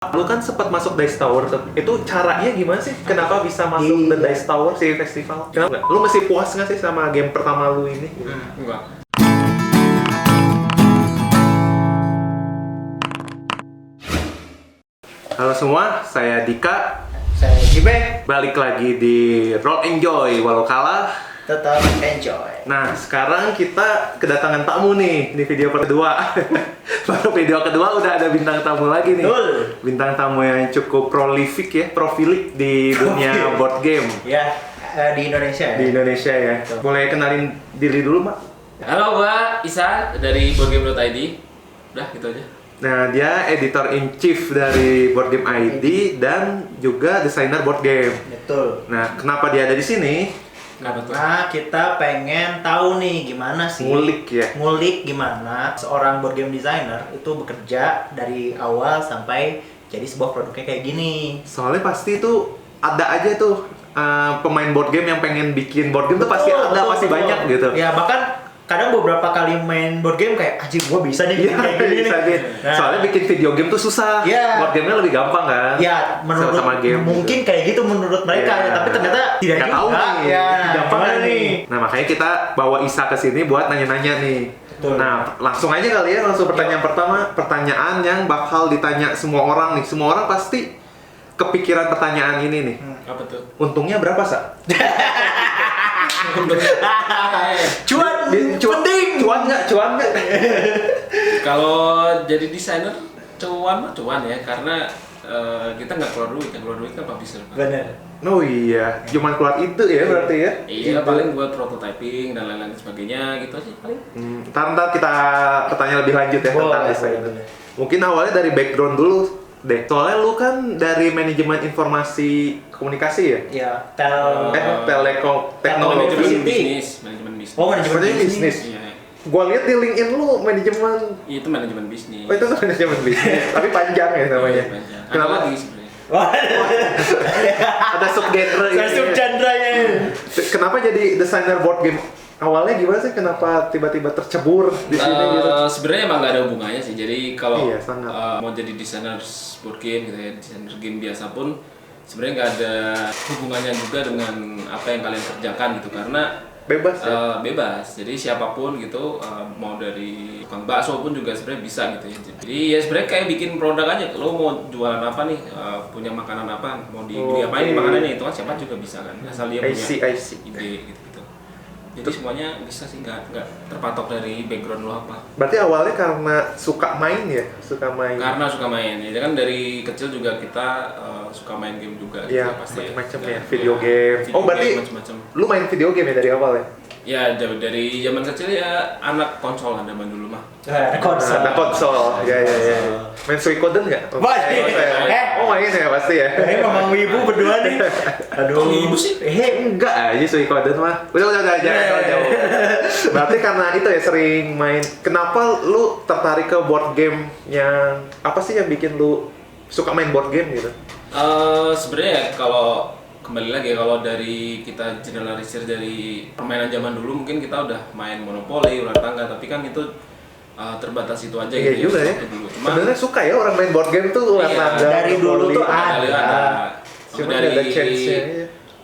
Lu kan sempat masuk Dice Tower tuh. Itu caranya gimana sih? Kenapa bisa masuk The Dice Tower si festival? Kenapa nggak? Lu masih puas nggak sih sama game pertama lu ini? Enggak. Halo semua, saya Dika. Saya Gibe, Balik lagi di Roll Enjoy, walau kalah. tetap enjoy. Nah, sekarang kita kedatangan tamu nih di video kedua. Baru video kedua udah ada bintang tamu lagi nih. Betul. Bintang tamu yang cukup prolific ya, profilik di dunia board game Ya, di Indonesia ya. di Indonesia ya. Boleh kenalin diri dulu, Mak? Halo, gua Isa dari boardgame.id. Udah gitu aja. Nah, dia editor in chief dari Board Game ID dan juga desainer board game. Betul. Nah, kenapa dia ada di sini? Karena kita pengen tahu nih gimana sih Ngulik ya. ngulik gimana seorang board game designer itu bekerja dari awal sampai jadi sebuah produknya kayak gini. Soalnya pasti itu ada aja tuh pemain board game yang pengen bikin board game tuh pasti ada, Betul, pasti betul. banyak gitu. Ya, bahkan kadang beberapa kali main board game kayak anjir gua bisa nih Iya, bikin kayak gini bisa nih. gitu. Nah, Soalnya bikin video game tuh susah. Iya. Board game-nya lebih gampang kan? ya menurut sama game mungkin kayak gitu menurut mereka Iya. ya, tapi ternyata tidak Nggak juga. tahu nih, Ya, gampang gimana nih. Nah, makanya kita bawa Isa ke sini buat nanya-nanya nih. Betul. Nah, langsung aja kali ya, langsung pertanyaan pertama, pertanyaan yang bakal ditanya semua orang nih. Semua orang pasti kepikiran pertanyaan ini nih. Apa tuh? Untungnya berapa, Sa? Cuan penting. Cuan nggak? Cuan nggak? Kalau jadi desainer cuan mah cuan ya, karena kita nggak keluar duit, yang keluar duit kan publisher. Bener. Oh iya, cuman keluar itu ya berarti ya? Iya, paling buat prototyping dan lain-lain sebagainya gitu aja paling. Ntar kita bertanya lebih lanjut ya tentang Boleh, desain. boleh. Mungkin awalnya dari background dulu deh. Soalnya lu kan dari manajemen informasi komunikasi ya? Ya, tel. Telekom teknologi. Manajemen Bisnis. bisnis, manajemen bisnis. Oh, manajemen Sebenarnya bisnis. Iya, Gua lihat di LinkedIn lu manajemen. itu manajemen bisnis. Oh itu tuh manajemen bisnis, tapi panjang ya namanya. Iya, panjang. Ada Kenapa? lagi sebenarnya. Wah, Ada subgenre saya ini. subgenrenya. Kenapa jadi desainer board game? Awalnya gimana sih? Kenapa tiba-tiba tercebur di sini gitu? Sebenarnya emang nggak ada hubungannya sih. Jadi kalau Iya, sangat. mau jadi desainer board game gitu ya, desainer game biasa pun sebenarnya nggak ada hubungannya juga dengan apa yang kalian kerjakan gitu, karena Bebas ya? bebas. Jadi siapapun gitu, mau dari tukang bakso pun juga sebenarnya bisa gitu ya. Jadi ya sebenarnya kayak bikin produk aja. Lo mau jualan apa nih? Punya makanan apa? Mau diapain nih makanannya? Itu kan siapa juga bisa kan. Asal dia I punya see. ide gitu. Jadi semuanya bisa sih, nggak terpatok dari background lo apa. Berarti awalnya karena suka main ya? Suka main? Karena suka main, ya kan dari kecil juga kita suka main game juga. Iya, gitu, pasti macam-macam ya. ya, video game. Oh, berarti macam-macam. lu main video game ya dari awal ya? Ya dari zaman kecil ya anak konsol ada zaman dulu mah. Ada konsol. Ada konsol, ya. Main Suikoden nggak? Wah, Oh main ya pasti ya? Ini memang wibu berdua nih. Aduh. Kok wibu sih? Enggak aja Suikoden mah. Udah jangan jauh. Berarti karena itu ya sering main. Kenapa lu tertarik ke board game yang apa sih yang bikin lu suka main board game gitu? Sebenarnya kalau kembali lagi kalau dari kita generalisir dari permainan zaman dulu, mungkin kita udah main monopoli, ular tangga, tapi kan itu terbatas itu aja Iya gitu juga ya. waktu dulu. Sebenarnya suka ya orang main board game tuh ular Iya, tangga. dari dulu tuh monopoli. ada. Cuma ada chance-nya.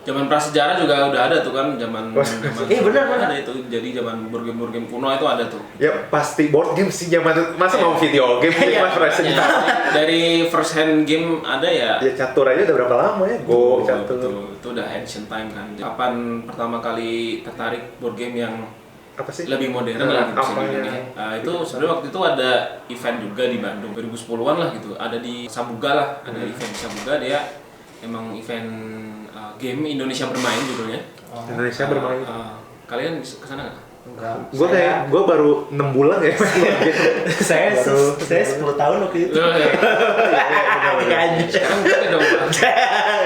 zaman prasejarah juga udah ada tuh kan, zaman benar. ada itu. Jadi zaman board game kuno itu ada tuh. Ya pasti board game sih zaman masa mau video game sih mas Ya, sejarah. dari first hand game ada ya. Ya catur aja udah berapa lama ya? Go catur. Betul. Itu udah ancient time kan. Kapan pertama kali tertarik board game yang Apa sih? lebih modern Nah, lah gitu bisa apa dibilang yang- ya. Itu sebenarnya waktu itu ada event juga di Bandung 2010-an lah gitu. Ada di Sabuga lah, ada event di Sabuga, dia emang event game Indonesia bermain judulnya. Indonesia bermain. Kalian bisa kesana nggak? Enggak. Gue baru 6 bulan ya main board game. saya Baru- 10 tahun waktu itu. Loh, ya. Sekarang berarti dong.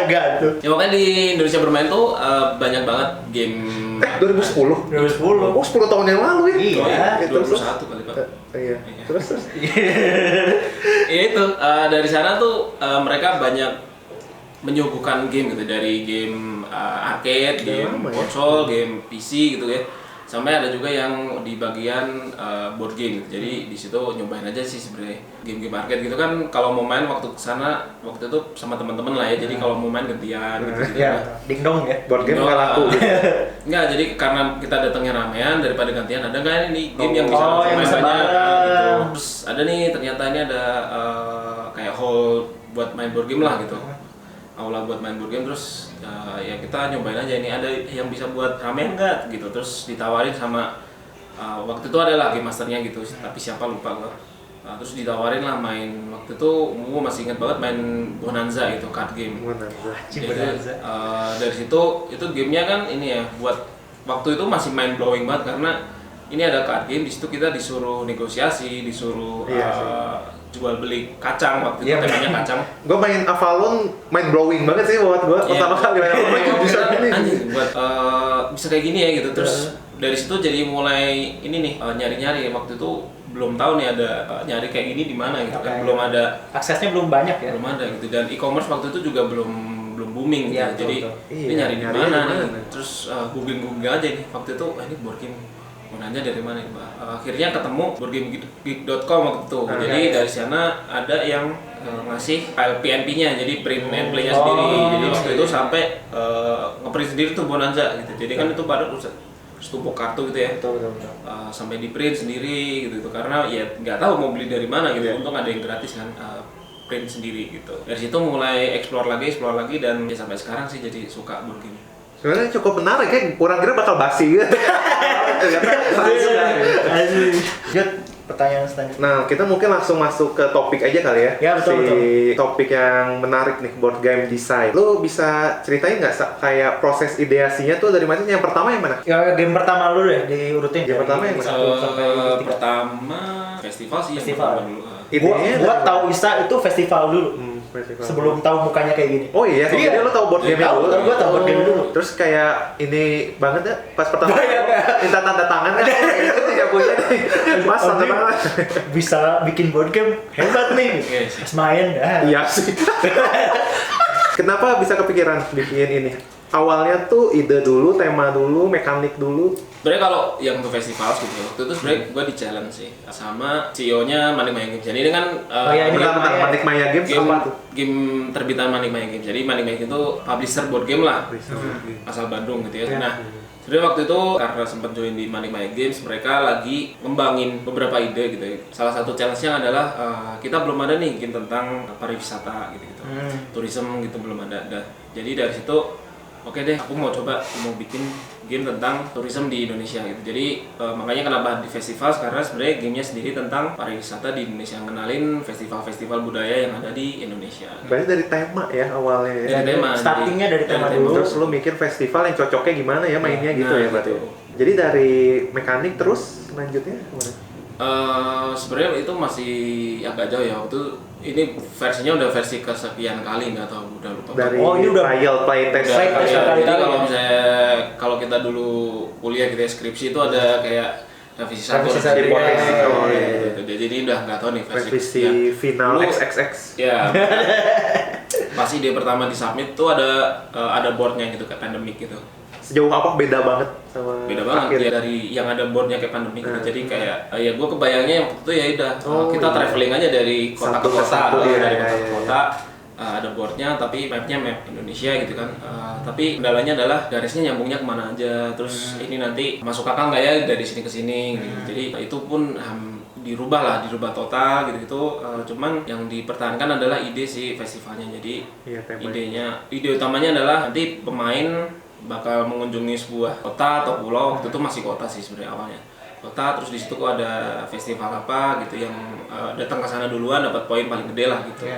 Enggak tuh. Ya makanya di Indonesia bermain tuh banyak banget game. 2010. 2010. Oh 10 tahun yang lalu ya? Iya. Oh, iya, Itu 21 kali Pak. Iya. Terus. Ya itu dari sana tuh mereka banyak menyuguhkan game gitu, dari game arcade, Udah game lama ya? konsol, game PC gitu ya. Sampai ada juga yang di bagian board game gitu. Jadi di situ nyobain aja sih sebenarnya game-game arcade gitu kan. Kalau mau main waktu kesana waktu itu sama teman-teman lah ya. Jadi kalau mau main gantian gitu. Ya, dingdong ya. Board game nggak laku gitu. Enggak, jadi karena kita datangnya ramean daripada gantian, ada nggak ini game yang bisa yang main bisa banyak bareng. gitu. Terus ada nih ternyata ini ada kayak hall buat main board game lah gitu. Aula buat main board game, terus ya kita nyobain aja ini ada yang bisa buat ramean nggak gitu. Terus ditawarin sama waktu itu ada lah game masternya gitu, tapi siapa lupa gua. Terus ditawarin lah main, waktu itu gua masih ingat banget main Bonanza itu card game. Jadi dari situ itu gamenya kan ini ya, buat waktu itu masih mind blowing banget karena ini ada card game, di situ kita disuruh negosiasi, disuruh jual beli kacang, waktu itu temanya kacang. Gue main Avalon, main blowing banget sih buat gue pertama kali main Avalon bisa gini. Buat bisa kayak gini ya gitu. Terus dari situ jadi mulai ini nih nyari-nyari, waktu itu belum tahu nih ada nyari kayak gini di mana gitu kan, belum ada aksesnya, belum banyak ya. Belum ada gitu, dan e-commerce waktu itu juga belum booming gitu. Ya, Jadi ini nyari di mana nih. Terus googling aja nih waktu itu, ini board game mau nanya dari mana nih, Mbak? Akhirnya ketemu boardgamegeek.com waktu itu. Jadi dari sana ada yang ngasih file PNP-nya, jadi print and play-nya sendiri. Jadi waktu itu sampai ngeprint sendiri tuh Bonanza gitu. Jadi kan itu pada setumpuk kartu gitu ya. Betul. Sampai di print sendiri gitu, karena ya nggak tahu mau beli dari mana gitu. Untung ada yang gratis kan, print sendiri gitu. Dari situ mulai explore lagi, dan ya sampai sekarang sih jadi suka board game. Sebenarnya cukup menarik ya, kurang kira bakal basi gitu. Jod, pertanyaan selanjutnya. Nah, kita mungkin langsung masuk ke topik aja kali ya. Ya, betul. Topik yang menarik nih, board game design. Lu bisa ceritain nggak kayak proses ideasinya tuh dari mana? Yang pertama yang mana? Ya, game pertama lu deh diurutin. Game pertama yang mana? 1 sampai 3. Pertama festival sih. Festival. Yang pertama dulu. Gua tahu Isa itu festival dulu. Festival. Sebelum tahu mukanya kayak gini. Oh iya, jadi lo tau board game dulu. Gua tahu board game dulu. Terus kayak ini banget ya, pas pertama minta tanda tangan kan, itu tidak punya nih. Mas tanda tangan. Bisa bikin board game, hebat nih. Pas main dah. Iya sih. Kenapa bisa kepikiran bikin ini? Awalnya tuh ide dulu, tema dulu, mekanik dulu. Sebenarnya kalau yang ke festival gitu, waktu itu sebenarnya gue di challenge sih sama CEO-nya Manik Maya Games. Jadi ini kan ini tentang Manik Maya Games game, apa tuh? game terbitan Manik Maya Games. Jadi Manik Maya Games itu publisher board game lah, asal Bandung gitu ya. Nah, sebenarnya waktu itu karena sempat join di Manik Maya Games, mereka lagi ngembangin beberapa ide gitu ya. Salah satu challenge-nya adalah kita belum ada nih game tentang pariwisata gitu, tourism gitu belum ada. Jadi dari situ oke deh, aku mau coba bikin game tentang tourism di Indonesia gitu. Jadi makanya kenapa di festival, karena sebenarnya gamenya sendiri tentang pariwisata di Indonesia, ngenalin festival-festival budaya yang ada di Indonesia. Berarti dari tema ya awalnya ya. Dari tema. Startingnya dari tema dulu. Terus lu mikir festival yang cocoknya gimana ya mainnya gitu ya berarti. Gitu. Jadi dari mekanik terus lanjutnya gimana? Sebenarnya itu masih agak jauh ya, waktu ini versinya udah versi kesekian kali, nggak tahu udah lupa. Dari ini udah trial playtest. Jadi kalau misalnya kalau kita dulu kuliah gitu ya, skripsi itu ada kayak revisi satu, hipotesis. Gitu. Jadi udah nggak tahu nih Revisi ya. final Dulu, XXX. Ya. Pas ide pertama di submit tuh ada boardnya gitu kayak pandemic gitu. Sejauh apa beda banget sama Beda banget akhir? ya dari yang ada boardnya kayak pandemic gitu. Jadi kayak ya gue kebayangnya waktu itu ya udah kita traveling aja dari kota Satu ke ke kota, satu, iya, dari iya, kota ke iya. kota. Ada boardnya tapi mapnya map Indonesia gitu kan. Tapi kendalanya adalah garisnya nyambungnya kemana aja. Terus ini nanti masuk akal nggak ya dari sini ke sini gitu. Jadi itu pun dirubah total gitu. Cuman yang dipertahankan adalah ide si festivalnya. Jadi ide utamanya adalah nanti pemain bakal mengunjungi sebuah kota atau pulau. Waktu itu masih kota sih sebenarnya awalnya, kota. Terus di situ kok ada festival apa gitu yang datang ke sana duluan dapat poin paling gede lah gitu.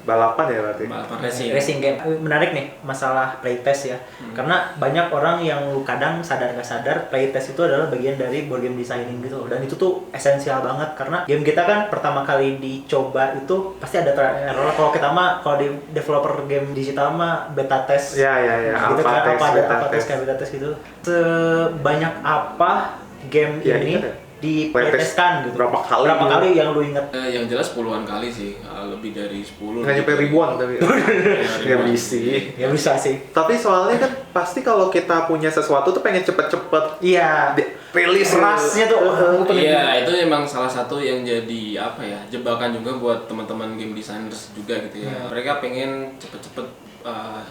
Balapan ya berarti. Balapan Racing game. Menarik nih masalah playtest ya. Karena banyak orang yang kadang sadar nggak sadar playtest itu adalah bagian dari board game designing gitu. Dan itu tuh esensial banget karena game kita kan pertama kali dicoba itu pasti ada trial and error. Kalau kita mah kalau di developer game digital mah beta test. Ya. Gitu kan, apa tes kayak beta test gitu. Sebanyak apa game ini di playtestkan gitu? Berapa kali yang lu inget? Yang jelas puluhan kali sih, lebih dari 10. Nggak nyampe ribuan tapi nggak bisa. Ya bisa sih. Tapi soalnya kan pasti kalau kita punya sesuatu tuh pengen cepet-cepet Iya. rilis Rasnya tuh. Iya, itu emang salah satu yang jadi apa ya, jebakan juga buat teman-teman game designers juga gitu ya. Mereka pengen cepet-cepet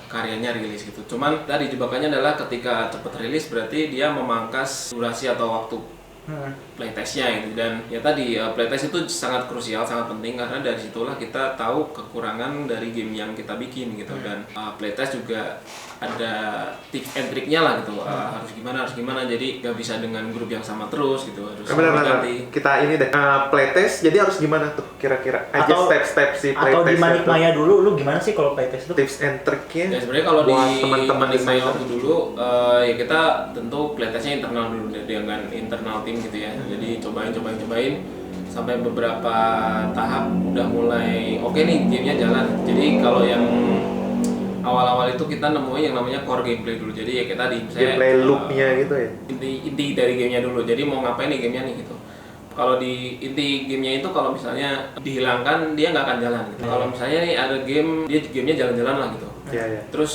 karyanya rilis gitu. Cuman tadi jebakannya adalah ketika cepet rilis berarti dia memangkas durasi atau waktu playtestnya gitu. Dan ya tadi playtest itu sangat krusial, sangat penting karena dari situlah kita tahu kekurangan dari game yang kita bikin gitu. Dan playtest juga ada tips and triknya lah gitu, harus gimana, jadi gak bisa dengan grup yang sama terus gitu, harus benar-benar ganti. kita ini deh playtest, jadi harus gimana tuh kira-kira aja step-step si playtest atau di Manik Maya dulu, lu gimana sih kalau playtest itu? tips and triknya Ya sebenarnya kalau di buat teman-teman Manik Maya desainer. waktu dulu ya kita tentu playtestnya internal dulu dengan internal tim gitu ya, jadi cobain sampai beberapa tahap udah mulai oke nih gamenya jalan. Jadi kalau yang awal-awal itu kita nemuin yang namanya core gameplay dulu. Jadi ya kita di misalnya gameplay loop-nya gitu ya. Inti dari gamenya dulu. Jadi mau ngapain nih gamenya nih gitu. Kalau di inti gamenya itu kalau misalnya dihilangkan dia nggak akan jalan gitu. Kalau misalnya nih ada gamenya jalan-jalan lah gitu. Iya. Terus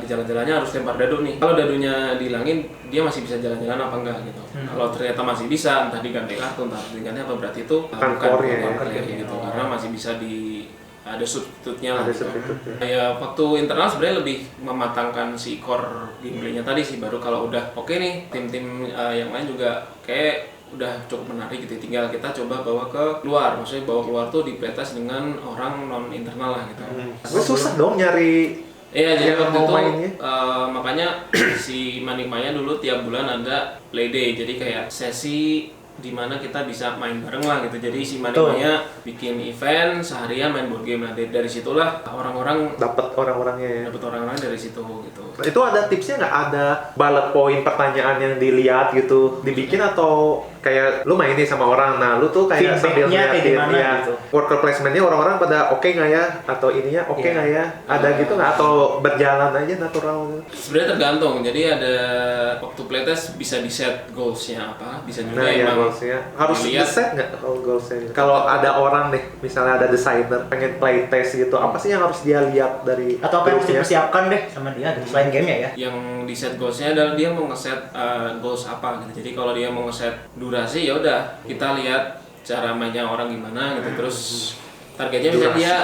jalan-jalannya harus lempar dadu nih. Kalau dadunya dihilangin dia masih bisa jalan-jalan apa enggak gitu. Kalau ternyata masih bisa, entah diganti kartu, entah diganti apa, berarti itu bukan core-nya ya. core gitu. Karena masih bisa ada substitutnya lah Ada gitu. substitute ya. Ya waktu internal sebenarnya lebih mematangkan si core gameplaynya tadi sih, baru kalau udah oke nih tim-tim yang lain juga kayak udah cukup menarik gitu, tinggal kita coba bawa ke luar, maksudnya bawa keluar tuh di playtest dengan orang non internal lah gitu. Gue susah dong nyari Iya, jadi yang waktu mau itu mainnya. makanya si Manik Maya dulu tiap bulan ada play day, jadi kayak sesi di mana kita bisa main bareng lah gitu. Jadi si Manik Maya bikin event seharian main board game. Nah dari situlah orang-orang dapat orang-orangnya ya. dapet orang-orang dari situ gitu. Itu ada tipsnya nggak? Ada bullet point pertanyaan yang dilihat gitu dibikin atau kayak lu main nih sama orang, nah lu tuh kayak sambil Feedback-nya kayak ngeliatin gimana ya gitu. worker placementnya orang-orang pada oke nggak ya, atau ininya oke Iya. nggak ya, ada gitu nggak, atau berjalan aja natural gitu? Sebenarnya tergantung. Jadi ada waktu playtest bisa di set goalsnya apa, bisa juga Nah ya emang goalsnya harus dilihat. di-set nggak kalau goalsnya? Kalau ada orang nih, misalnya ada desainer pengen playtest gitu, apa sih yang harus dia lihat dari Atau apa yang harus grupnya? dipersiapkan deh sama dia gitu, selain game ya? Yang di set goalsnya adalah dia mau ngeset goals apa gitu. Jadi kalau dia mau ngeset durasi ya udah kita lihat cara mainnya orang gimana gitu. Terus targetnya misalnya dia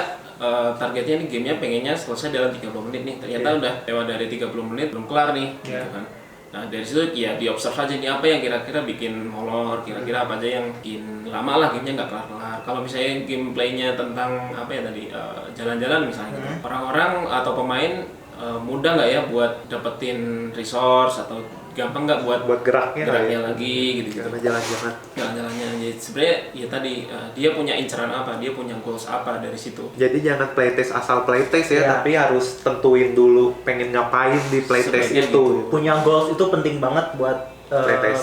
targetnya nih gamenya pengennya selesai dalam 30 menit nih. Ternyata udah lewat dari 30 menit belum kelar nih gitu kan. Nah dari situ ya diobserv aja nih apa yang kira-kira bikin molor, kira-kira apa aja yang bikin lama lah gamenya nggak kelar-kelar. Kalau misalnya gameplaynya tentang apa ya tadi jalan-jalan misalnya gitu. Orang-orang atau pemain mudah nggak ya buat dapetin resource atau gampang nggak buat geraknya lagi gitu karena jalan-jalan. jalan-jalannya. Jadi sebenarnya ya tadi dia punya inceran apa, dia punya goals apa dari situ. Jadi jangan playtest asal playtest ya, Iya. tapi harus tentuin dulu pengen ngapain di playtest Sebaiknya itu. gitu. Punya goals itu penting banget buat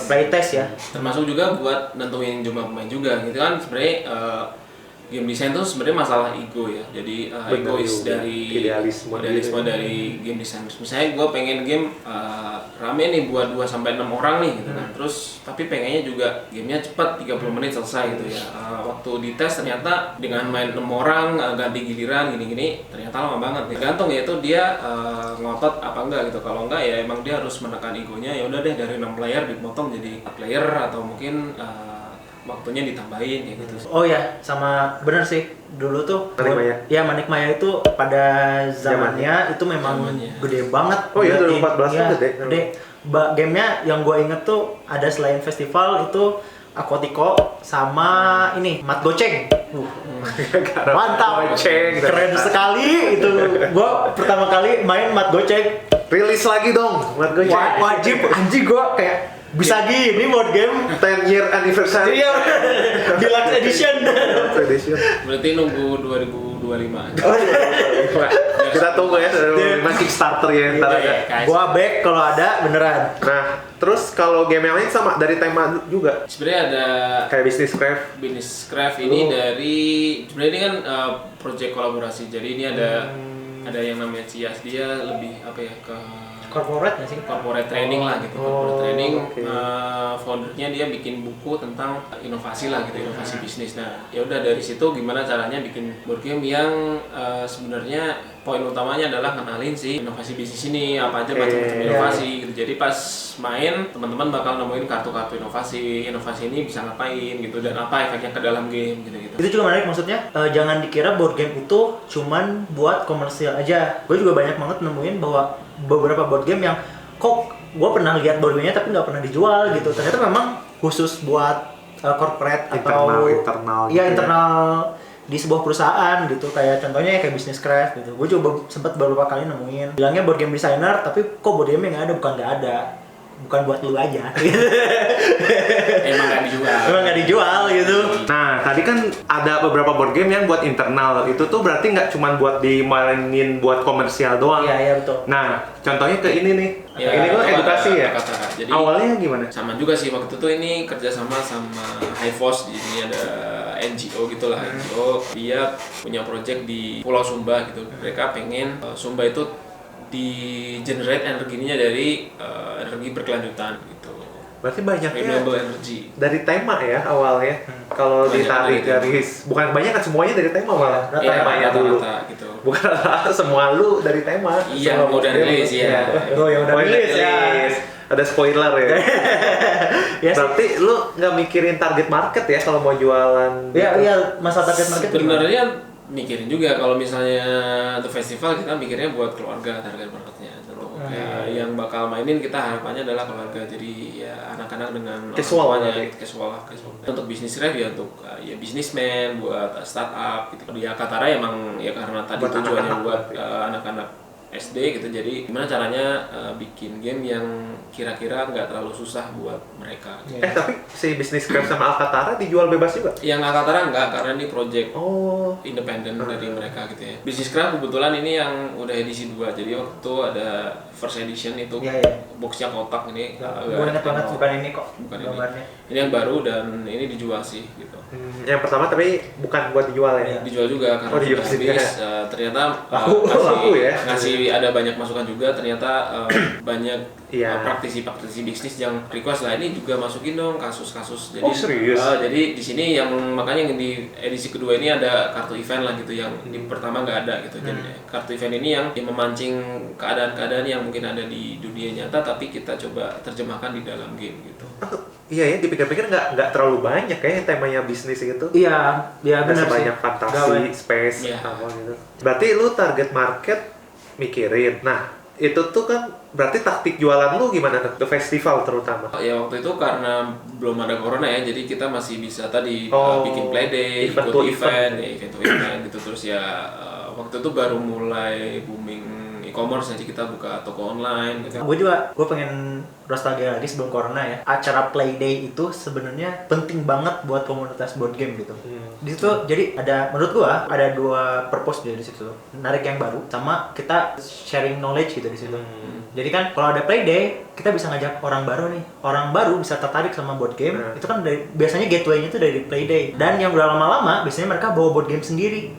playtest ya. Termasuk juga buat nentuin jumlah pemain juga gitu kan. Sebenarnya game design tuh sebenarnya masalah ego ya. Jadi egois juga. dari Idealisme dari game design. Misalnya gue pengen game rame nih buat 2-6 orang nih gitu kan. Terus tapi pengennya juga gamenya cepat 30 menit selesai gitu ya. Waktu di tes ternyata dengan main 6 orang ganti giliran gini-gini ternyata lama banget. Tergantung ya itu dia ngotot apa enggak gitu. Kalau enggak ya emang dia harus menekan egonya. Ya udah deh dari 6 player dipotong jadi 4 player atau mungkin waktunya ditambahin kayak gitu. Oh ya, sama bener sih dulu tuh Manik Maya. ya Manik Maya itu pada zamannya itu memang Zamannya. gede banget. Oh iya, Berarti, 2014 ya, tuh gede. Gamenya yang gue inget tuh ada selain festival itu Aquatico sama ini Mat Goceng. Mantap, Goceng. keren sekali itu. Gue pertama kali main Mat Goceng. Rilis lagi dong, buat gue Wajib anjing, gue kayak bisa gini board game. 10 year anniversary. Iya, deluxe edition. Tradition. Berarti nunggu 2025. Kita tunggu ya, masih Kickstarter ya ntar ada. Gua back kalau ada beneran. Nah, terus kalau game yang lain sama dari tema juga, Sebenarnya ada kayak Business Craft. Business Craft ini dari sebenarnya ini kan project kolaborasi. Jadi ini ada yang namanya Cias, dia lebih apa ya ke corporate nggak sih? corporate training lah gitu. Oh, Corporate training, oke. foundernya dia bikin buku tentang inovasi lah gitu, inovasi bisnis. Nah, ya udah dari situ gimana caranya bikin board game yang sebenarnya poin utamanya adalah kenalin sih inovasi bisnis ini, apa aja macam-macam inovasi gitu. Jadi pas main teman-teman bakal nemuin kartu-kartu inovasi ini bisa ngapain gitu dan apa efeknya ke dalam game gitu-gitu. Itu juga menarik, maksudnya jangan dikira board game itu cuman buat komersial aja. Gue juga banyak banget nemuin bahwa beberapa board game yang kok gue pernah lihat board game-nya tapi nggak pernah dijual gitu. Ternyata memang khusus buat corporate atau internal iya gitu ya. internal di sebuah perusahaan gitu. Kayak contohnya kayak Business Craft gitu. Gue juga sempat beberapa kali nemuin bilangnya board game designer tapi kok board game yang ada bukan nggak ada. Bukan buat lu aja. Emang nggak dijual. Emang nggak dijual gitu. Nah, tadi kan ada beberapa board game yang buat internal. Itu tuh berarti nggak cuma buat dimainin buat komersial doang. Iya, iya betul. Nah, contohnya ke ini nih. Ya, ini kan itu edukasi ada ya. Akatara. Jadi Awalnya gimana? sama juga sih waktu itu ini kerjasama sama HiFos. Ini ada NGO gitulah, NGO dia punya project di Pulau Sumba gitu. Mereka pengen Sumba itu di generate energinya dari energi berkelanjutan gitu. Berarti banyaknya Renewable energy. dari tema ya awalnya. Kalau Banyak ditarik dari garis, bukan banyak kan semuanya dari tema malah. Iya, Temanya dulu. rata-rata gitu. Bukan semua lu dari tema. Iya, Semua udah board game. rilis ya. Oh, yang udah Oh, yang rilis ya. rilis. Ada spoiler ya. Ya sih. Berarti lu nggak mikirin target market ya kalau mau jualan? Iya, gitu? iya, masa target market gimana? Sebenarnya mikirin juga kalau misalnya The Festival kita mikirnya buat keluarga target marketnya. Tentu kayak yang bakal mainin kita harapannya adalah keluarga. Jadi ya anak-anak dengan Casual orang tuanya, berarti. casual lah, casual. Untuk bisnis ref ya untuk ya bisnismen, buat startup gitu. Di Akatara emang ya karena tadi Buat tujuannya anak-anak buat berarti. anak-anak SD gitu. Jadi gimana caranya bikin game yang kira-kira nggak terlalu susah buat mereka. Gitu. Tapi si Business Craft sama Alcatara dijual bebas juga? Yang Akatara enggak karena ini project Oh. independen dari mereka gitu ya. Business Craft kebetulan ini yang udah edisi 2. Jadi waktu itu ada first edition itu Iya, iya. boxnya kotak ini. Gue ingat banget bukan ini kok Bukan gambarnya. Ini yang baru dan ini dijual sih gitu. Yang pertama tapi bukan buat dijual ya? Iya. Dijual juga karena Oh, dijual sudah juga. habis. Ternyata Laku ya? ngasih ada banyak masukan juga. Ternyata banyak Iya. praktisi bisnis yang request lah ini juga masukin dong kasus-kasus. Jadi Oh, serius? jadi di sini yang makanya yang di edisi kedua ini ada kartu event lah gitu yang di pertama nggak ada gitu. Jadi kartu event ini yang memancing keadaan-keadaan yang mungkin ada di dunia nyata tapi kita coba terjemahkan di dalam game gitu. Iya ya, dipikir-pikir nggak terlalu banyak ya yang temanya bisnis gitu. Iya, iya Nggak benar sih. sebanyak fantasi, space, Iya. apa gitu. Berarti lu target market mikirin. Nah, itu tuh kan berarti taktik jualan lu gimana ke festival terutama? Ya waktu itu karena belum ada corona ya, jadi kita masih bisa tadi Oh, bikin play-day, event ikut to event, event. ya event to event gitu. Terus ya waktu itu baru mulai booming e-commerce, jadi kita buka toko online gitu. Gue pengen nostalgia lagi sebelum corona ya. Acara Playday itu sebenarnya penting banget buat komunitas board game gitu. Di situ jadi menurut gua ada 2 purpose di situ. Narik yang baru sama kita sharing knowledge gitu di situ. Jadi kan kalau ada Playday, kita bisa ngajak orang baru nih. Orang baru bisa tertarik sama board game. Itu kan biasanya gateway-nya itu dari Playday. Dan yang udah lama-lama biasanya mereka bawa board game sendiri.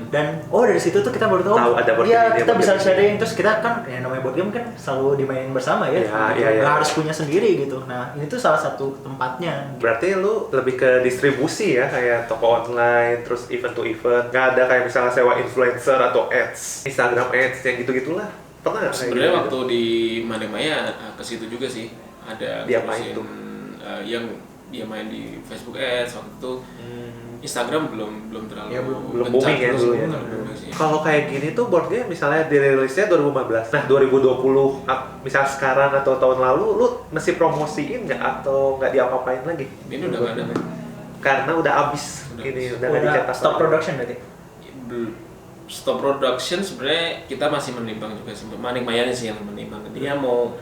Dan dari situ tuh kita baru tahu ada board iya, game ini, kita board bisa game ini. sharing. Terus kita kan ya namanya board game kan selalu dimainin bersama ya. Iya. Nggak harus punya sendiri gitu. Nah, ini tuh salah satu tempatnya. Berarti lu lebih ke distribusi ya, kayak toko online, terus event to event. Nggak ada kayak misalnya sewa influencer atau ads, Instagram ads, yang gitu-gitulah. Pernah nggak kayak Sebenarnya gitu? waktu di Mademaya ke situ juga sih ada Diapain ngurusin, tuh? yang dia main di Facebook Ads waktu itu. Instagram belum terlalu Ya, belum gencar booming ya terus, dulu belum ya. terlalu booming sih. Kalau kayak gini tuh board game misalnya dirilisnya 2015, nah 2020 misal sekarang atau tahun lalu lu mesti promosiin nggak atau nggak diapa-apain lagi? Ini udah nggak ada. Karena udah abis Udah ini, habis. udah nggak dicetak Stop lagi. production berarti. Stop production sebenarnya kita masih menimbang juga sih. Manik Mayani sih yang menimbang. Dia mau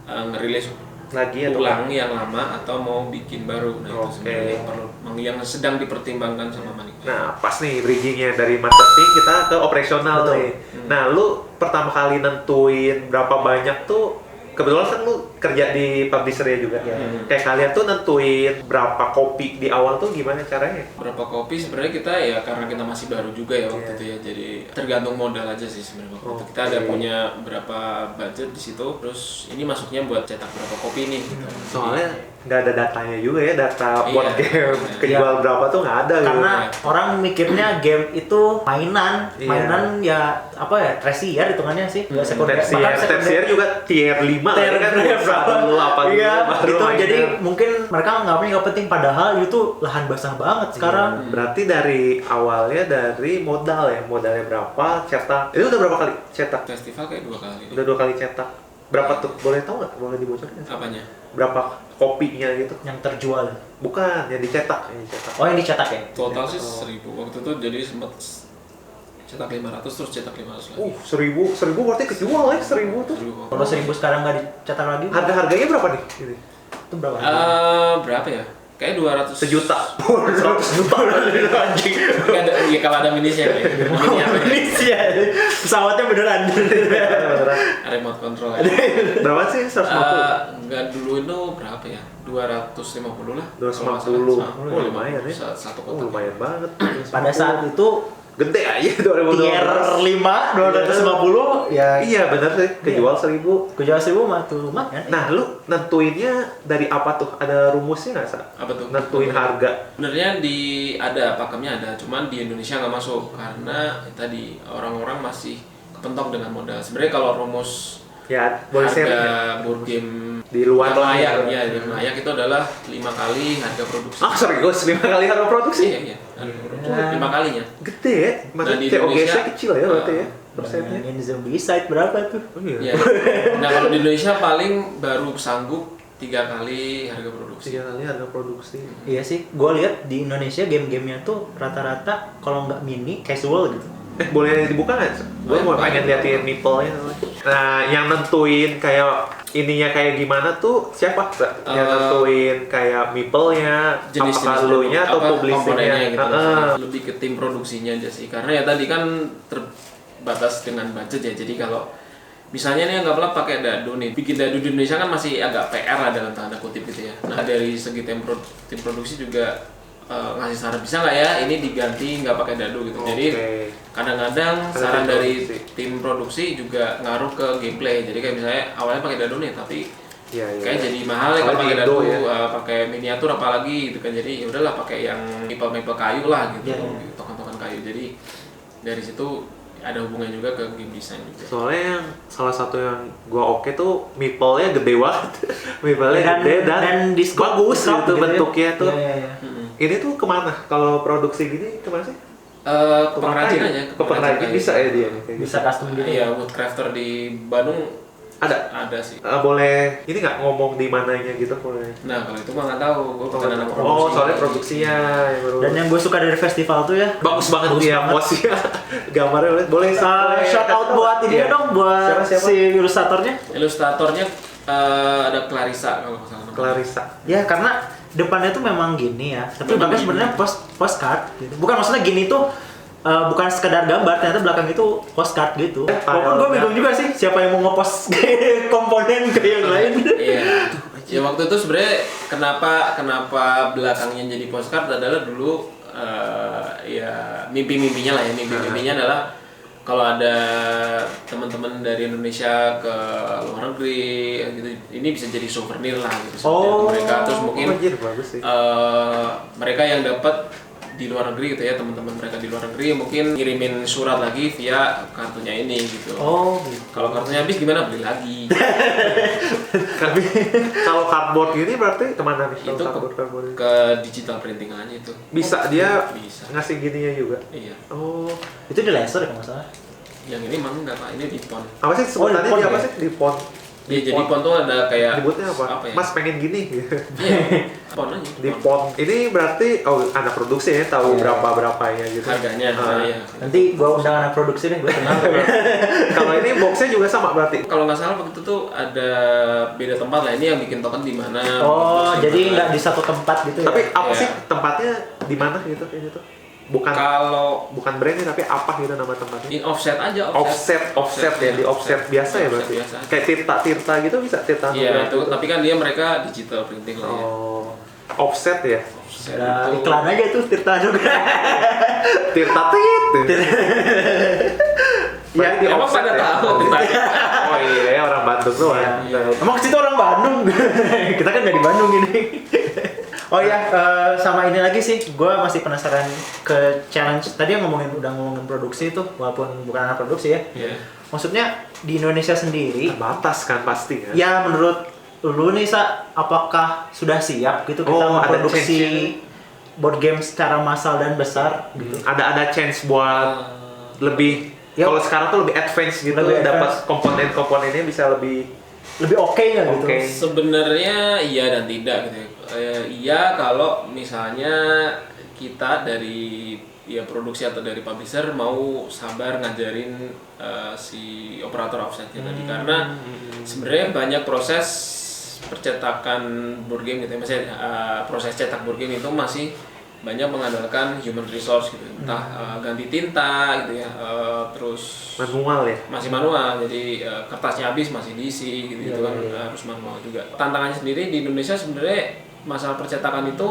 ngerilis Lagi atau ulang yang lama atau mau bikin baru. Nah itu Oke. sebenarnya yang perlu yang sedang dipertimbangkan sama Manik Mayani. Nah, pas nih bridgingnya dari marketing kita ke operasional Betul. nih. Nah, lu pertama kali nentuin berapa banyak tuh kebetulan kan lu kerja di publisher ya juga. Iya. Kayak kalian tuh nentuin berapa kopi di awal tuh gimana caranya? Berapa kopi sebenarnya kita ya karena kita masih baru juga ya waktu Iya. itu ya, jadi tergantung modal aja sih sebenarnya waktu itu. Kita Oke. ada punya berapa budget di situ, terus ini masuknya buat cetak berapa kopi nih gitu. Soalnya nggak ada datanya juga ya, data Iya. board game Iya. kejual berapa tuh nggak ada gitu. Karena orang mikirnya game itu mainan, Iya. mainan ya apa ya, tersier hitungannya sih, nggak sekunder. Bahkan tersier juga tier 5 Tier kan berapa? dulu apa dulu Iya, baru gitu. mainan. Jadi mungkin mereka nggak penting, padahal itu lahan basah banget sekarang. Berarti dari awalnya dari modal ya, modalnya berapa, cetak. Itu udah berapa kali cetak? Festival kayak 2 kali. Udah 2 kali cetak. Berapa tuh? Boleh tahu nggak? Boleh dibocorin nggak? Apanya? Berapa kopinya gitu? Yang terjual. Bukan, yang dicetak, yang dicetak. Oh, yang dicetak ya? Total sih Oh. 1000 waktu itu, jadi sempat cetak 500 terus cetak 500 lagi. 1000 berarti kejual ya, 1000 tuh. 1000. Kalau 1000 sekarang nggak dicetak lagi, Harga-harganya berapa nih? Ini? itu berapa? Berapa ya? Kayak 200 Sejuta. 100 juta anjing. Nggak ada, ya kalau ada minisnya ya. Mini apa ya? Indonesia, pesawatnya beneran. Beneran. Remote control. Berapa sih? 150? Enggak, dulu itu berapa ya? 250 lah. 250. Oh, lumayan ya. Satu Oh, kotak. lumayan banget. Pada saat itu Gede aja tier 2012. 5 250 ya. Iya bener sih, kejual 1000. Kejual 1000 mah tuh lumayan. Nah, lu nentuinnya dari apa tuh? Ada rumusnya nggak, Sa? Apa tuh? Nentuin harga. Sebenarnya ada pakemnya ada, cuman di Indonesia nggak masuk karena tadi orang-orang masih kepentok dengan modal. Sebenarnya kalau rumus Ya, boleh sharing ya? harga board game Di luar yang layak, lah. ya yang layak itu adalah 5 kali harga produksi. Ah, serius? 5 kali harga produksi? Iya, iya. Harga produksi 5 kalinya. Gede ya? Maksudnya di COGS-nya Indonesia, kecil ya berarti ya? Persennya? Bayangin zombie site berapa tuh? Oh iya. Iya. Nah, kalau di Indonesia paling baru sanggup 3 kali harga produksi. 3 kali harga produksi. Iya sih, gue lihat di Indonesia game-gamenya tuh rata-rata kalau nggak mini casual gitu. Boleh dibuka nggak? Gue mau pengen liatin meeple-nya. Nah, yang nentuin kayak ininya kayak gimana tuh siapa? Sa? Yang nentuin kayak meeple-nya, apakah lu-nya atau komponennya publishingnya? gitu. Heeh. Lebih ke tim produksinya aja sih. Karena ya tadi kan terbatas dengan budget ya. Jadi kalau misalnya nih anggaplah pakai dadu nih, bikin dadu di Indonesia kan masih agak PR lah dalam tanda kutip gitu ya. Nah dari segi tim produksi juga ngasih saran bisa nggak ya ini diganti nggak pakai dadu gitu. Jadi Oke. kadang-kadang Ada saran tim dari produksi. tim produksi juga ngaruh ke gameplay. Jadi kayak misalnya awalnya pakai dadu nih, tapi Iya, iya. kayak jadi mahal ya kalau Apalagi pakai Indo dadu, ya. pakai miniatur apalagi gitu kan. Jadi ya udahlah pakai yang maple kayu lah gitu, Iya, iya. token-token kayu. Jadi dari situ ada hubungannya juga ke game design juga. Soalnya yang salah satu yang gua oke tuh meeple-nya gede banget. Meeple-nya Dan- gede dan diskon- bagus diskon gitu gitu ya. bentuknya tuh. Iya, iya, iya. Ini tuh kemana? Kalau produksi gini kemana sih? Pengrajin aja, Ke pengrajin kayu. bisa ya dia nih, kayak Bisa gitu. custom gitu. Iya, woodcrafter di Bandung ada sih. Boleh ini nggak ngomong di mananya gitu boleh? Nah kalau itu mah nggak tahu, gue bukan anak produksi. Oh, soalnya produksinya yang baru. Dan yang gue suka dari festival tuh ya, bagus banget bagus dia banget. posnya. Gambarnya boleh. boleh shout out kasih buat tahu. ini Iya. dong, buat Siapa? si ilustratornya. Ilustratornya ada Clarissa kalau nggak salah. namanya. Clarissa. Ya karena depannya tuh memang gini ya, tapi Memang belakangnya gini. sebenarnya postcard gitu. Bukan maksudnya gini tuh bukan sekedar gambar, ternyata belakang itu postcard gitu. Walaupun gue bingung juga sih siapa yang mau ngepost komponen ke yang lain. Iya. Ya waktu itu sebenarnya kenapa belakangnya jadi postcard adalah dulu ya mimpi-mimpinya lah ya, mimpi-mimpinya adalah kalau ada teman-teman dari Indonesia ke luar negeri gitu, ini bisa jadi souvenir lah gitu Oh. mereka. Terus mungkin anjir, bagus sih. mereka yang dapat di luar negeri gitu ya, teman-teman mereka di luar negeri mungkin ngirimin surat lagi via kartunya ini gitu. Oh gitu. Kalau kartunya habis gimana, beli lagi. Tapi kalau cardboard gini berarti kemana nih? Itu Kalau cardboard ini? ke digital printing aja itu. Bisa dia Bisa. ngasih gininya juga. Iya. Oh, Itu di laser ya kalau nggak salah. Yang ini emang enggak Pak, ini di pon. apa sih sebutannya pon dia apa ya? sih di pon? Iya, jadi pon tuh ada kayak Nyebutnya apa? ya? Mas pengen gini. Iya, pon aja. Di pon ini berarti anak produksi ya tahu Iya. berapanya gitu. Harganya, Ah. iya. Nanti gua undang anak produksi deh, gue kenal. Kalau ini boxnya juga sama berarti. Kalau nggak salah waktu itu tuh ada beda tempat lah, ini yang bikin token di mana. Oh, box di jadi mana. nggak di satu tempat gitu ya? Tapi apa Iya. sih tempatnya di mana gitu ini tuh? Kalau bukan brandnya tapi apa gitu nama tempatnya? in offset aja, Offset ya, di offset biasa ya berarti. Biasa. Kayak Tirta gitu bisa Tirta Iya, itu gitu. tapi kan mereka digital printing lah ya. Oh, offset ya. Offset Ada itu- iklan aja tuh Tirta juga. Tirta tit. Ya, di Emang offset pada ya. tahu Tirta Tit? Oh iya, orang Bandung tuh ya. Emang situ orang Bandung. Kita kan nggak di Bandung ini. Oh ya, sama ini lagi sih, gue masih penasaran ke challenge. Tadi yang udah ngomongin produksi tuh, walaupun bukan anak produksi ya. Iya. Maksudnya di Indonesia sendiri, Terbatas kan pasti kan. ya menurut lu nih Sa, apakah sudah siap gitu kita Oh, ada memproduksi board game secara massal dan besar gitu? Ada chance buat lebih. Ya. Kalau sekarang tuh lebih advance gitu, Lebih dapat advance. komponen-komponennya bisa lebih. Lebih oke nggak gitu? Oke. Sebenarnya iya dan tidak gitu ya. Iya kalau misalnya kita dari ya produksi atau dari publisher mau sabar ngajarin si operator offsetnya tadi, karena sebenarnya banyak proses percetakan board game gitu ya, maksudnya proses cetak board game itu masih banyak mengandalkan human resource gitu, entah ganti tinta gitu ya, terus Manual ya. masih manual, jadi kertasnya habis masih diisi gitu, Iya, kan iya. harus manual juga. Tantangannya sendiri di Indonesia sebenarnya masalah percetakan itu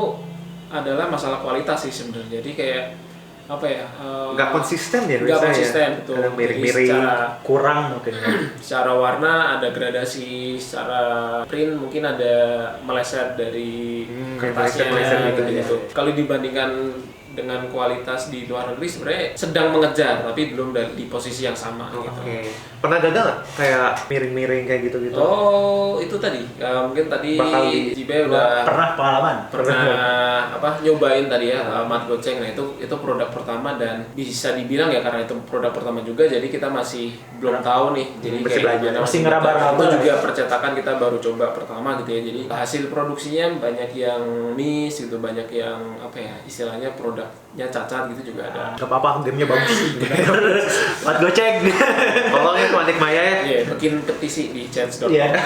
adalah masalah kualitas sih sebenarnya. Jadi kayak apa ya? Nggak konsisten ya Nggak biasanya konsisten, ya. betul. Kadang Jadi miring-miring. Kurang mungkin ya. secara warna ada gradasi, secara print mungkin ada meleset dari kertasnya meleset gitu, gitu, gitu. Kalau dibandingkan dengan kualitas di luar negeri sebenarnya sedang mengejar tapi belum di posisi yang sama Oke. gitu. Pernah gagal nggak kayak miring-miring kayak gitu-gitu? Oh, itu tadi. Mungkin tadi Bakal Jibe udah Pernah pengalaman? pernah nyobain tadi ya mat goceng. Nah, itu produk pertama dan bisa dibilang ya karena itu produk pertama juga, jadi kita masih belum tahu nih. Jadi Masih belajar. Masih ngeraba-raba. Itu juga percetakan kita baru coba pertama gitu ya. Jadi hasil produksinya banyak yang miss gitu, banyak yang apa ya istilahnya produknya cacat gitu juga ada. Gak apa-apa, gamenya bagus. Buat goceng. Tolong ya Tuan Maya ya. Iya, bikin petisi di chance.com. Iya.